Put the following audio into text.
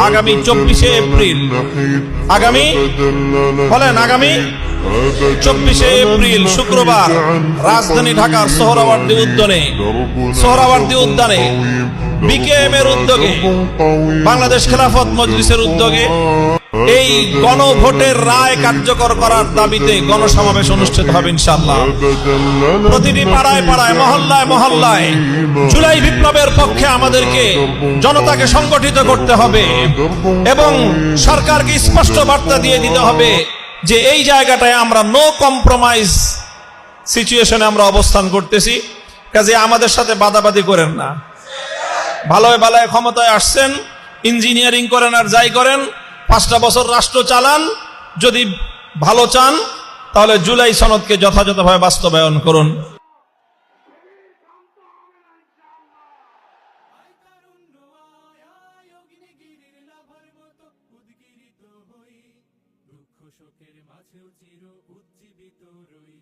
আগামী 24শে এপ্রিল, আগামী 24শে এপ্রিল শুক্রবার রাজধানী ঢাকার সোহরাওয়ার্দী উদ্যানে বিকেএম এর উদ্যোগে, বাংলাদেশ খেলাফত মজলিসের উদ্যোগে এই গণভোটের রায় কার্যকর করার দাবিতে গণসমাবেশ অনুষ্ঠিত হবে ইনশাআল্লাহ। প্রতিটি পাড়ায় পাড়ায়, মহল্লায় মহল্লায় জুলাই বিপ্লবের পক্ষে আমাদেরকে জনতাকে সংগঠিত করতে হবে এবং সরকারকে স্পষ্ট বার্তা দিয়ে দিতে হবে যে এই জায়গাটায় আমরা নো কম্প্রোমাইজ সিচুয়েশনে আমরা অবস্থান করতেছি, কাজে আমাদের সাথে বাদাবাদি করেন না। ভালোয় ভালোয় ক্ষমতায় আসছেন, ইঞ্জিনিয়ারিং করেন আর যাই করেন, 5টা বছর রাষ্ট্র চালান। যদি ভালো চান তাহলে জুলাই সনদকে যথাযথভাবে বাস্তবায়ন করুন। শোকের মাঝেও চির উজ্জীবিত রই।